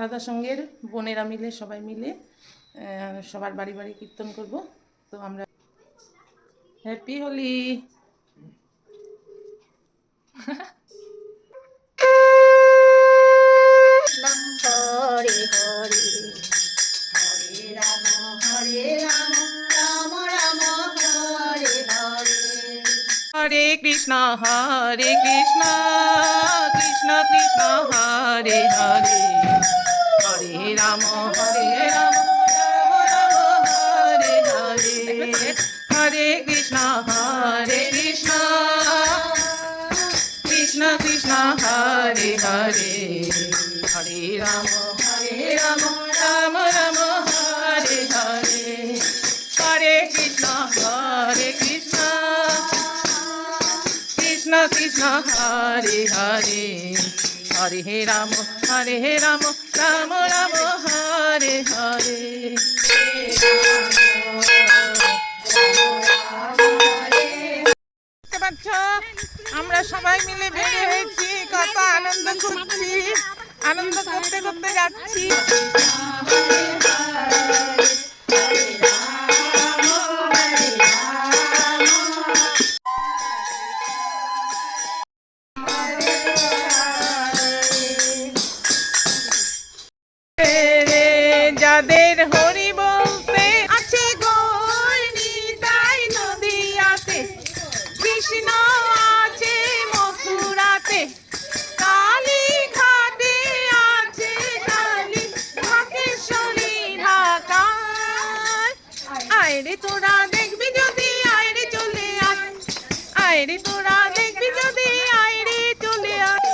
সারদা সঙ্গের বোনেরা মিলে সবাই মিলে সবার বাড়ি বাড়ি কীর্তন করব। তো আমরা হ্যাপি হোলি। হরে হরে হরে রাম রাম রাম হরে হরে। হরে কৃষ্ণ কৃষ্ণ কৃষ্ণ হরে হরে, হরে রাম রাম রাম হরে হরে, হরে কৃষ্ণ কৃষ্ণ কৃষ্ণ হরে হরে, হরে রাম রাম রাম হরে হরে, হরে কৃষ্ণ কৃষ্ণ কৃষ্ণ হরে হরে, হরে রাম রাম রাম হরে হরে। দেখতে পাচ্ছ আমরা সবাই মিলে বের হয়েছি, কত আনন্দ করছি, আনন্দ করতে করতে যাচ্ছি। যাদের হরি বলতে আছে গৌরীতাই নদিয়াতে, কৃষ্ণ আছে মথুরাতে, কালী ঘাটে আছে কালী ঢাকেশ্বরী ঢাকায়। আয়রে তোরা দেখবি যদি আয়রে চলে আয়, আয়রে তোরা দেখবি যদি আয়রে চলে আয়।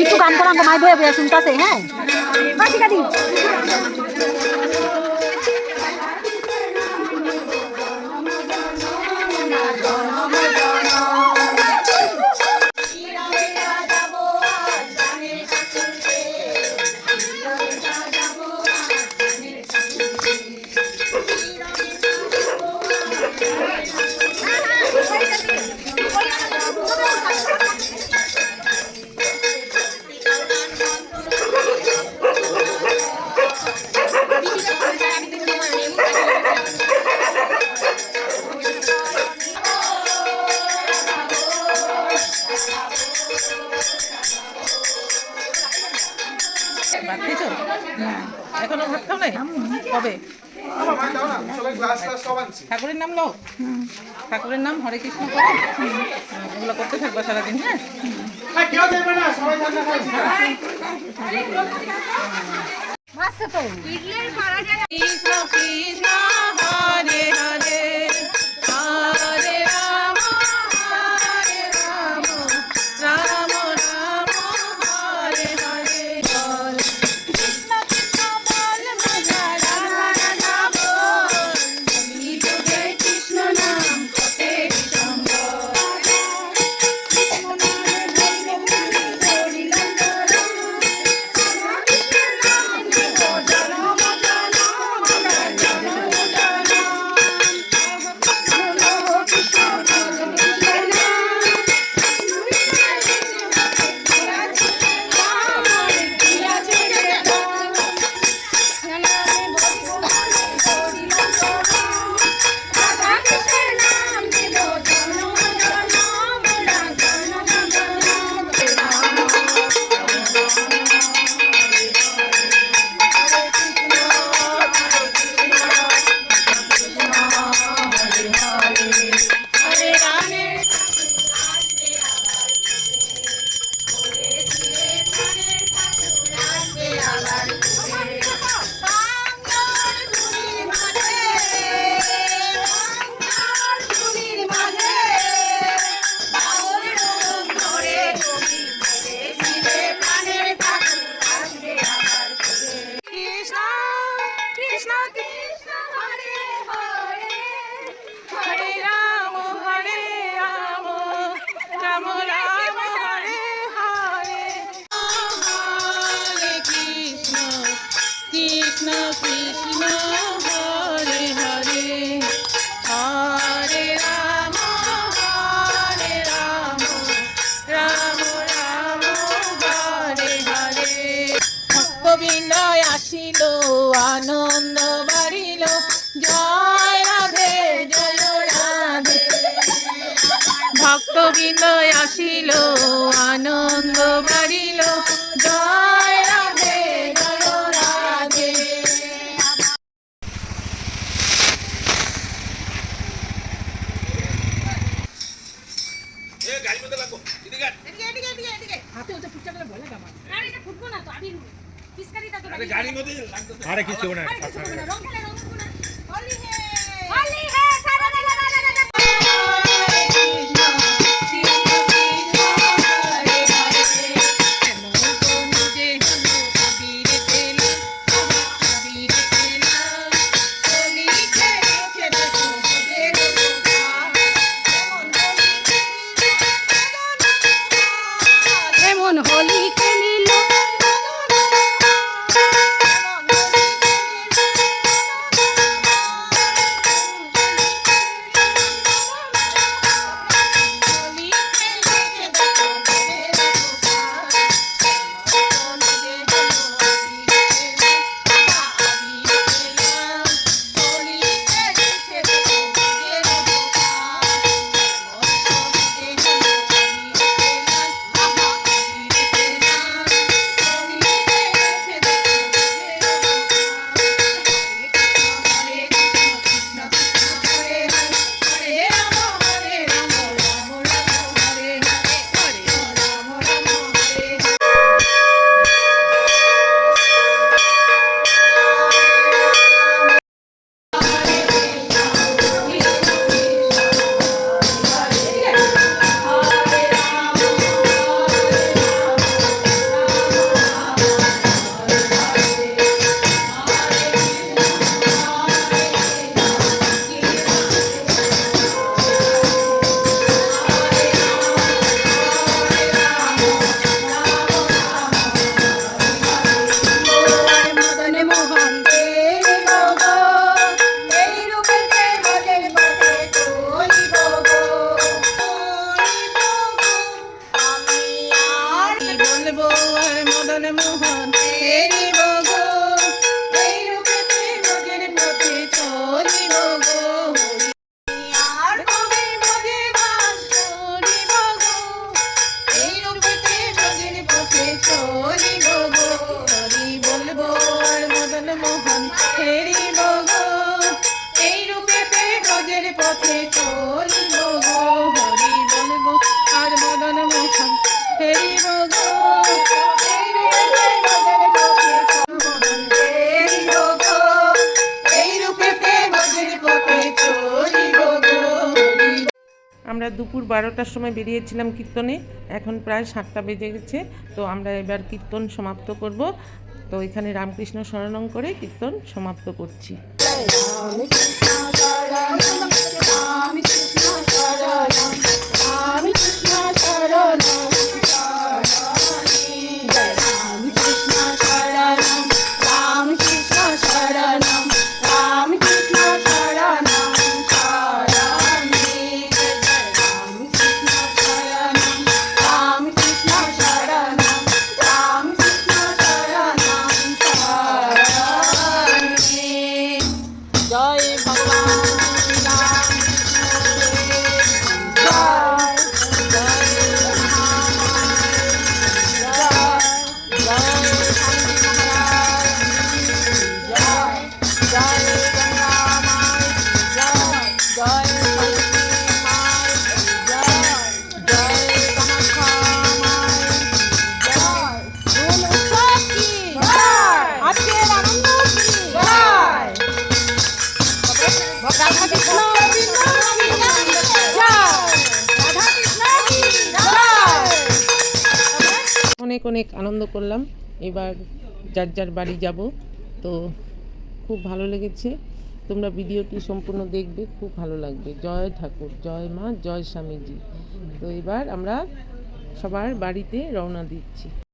একটু গান করা মাই বয়ে বয়ে শুনতেছে। হ্যাঁ ঠিক আছে। এখনো ভাত খাও নাই? কবে? ঠাকুরের নাম লো, ঠাকুরের নাম হরে কৃষ্ণ করো, ওগুলো করতে থাকবা সারাদিন। হ্যাঁ কৃষ্ণ কৃষ্ণ হরে হরে, হরে রাম রাম রাম হরে হরে, কৃষ্ণ কৃষ্ণ বল রাধা রাধা বল, কৃষ্ণ নাম কতে বিনয় আসিল আনন্দ বাড়িল জয় রাধে জয় রাধে ভক্ত বিনয় আসিল আনন্দ বাড়িল জয় রাধে জয় রাধে। আরে কিছু না এমন হোলি খেলিল আমরা দুপুর 12টার সময় বেরিয়েছিলাম কীর্তনে, এখন প্রায় 7টা বেজে গেছে। তো আমরা এবার কীর্তন সমাপ্ত করব। তো এখানে রামকৃষ্ণ শরণং করে কীর্তন সমাপ্ত করছি। অনেক অনেক আনন্দ করলাম। এবার যার যার বাড়ি যাব। তো খুব ভালো লেগেছে। তোমরা ভিডিওটি সম্পূর্ণ দেখবে, খুব ভালো লাগবে। জয় ঠাকুর, জয় মা, জয় স্বামীজি। তো এবার আমরা সবার বাড়িতে রওনা দিচ্ছি।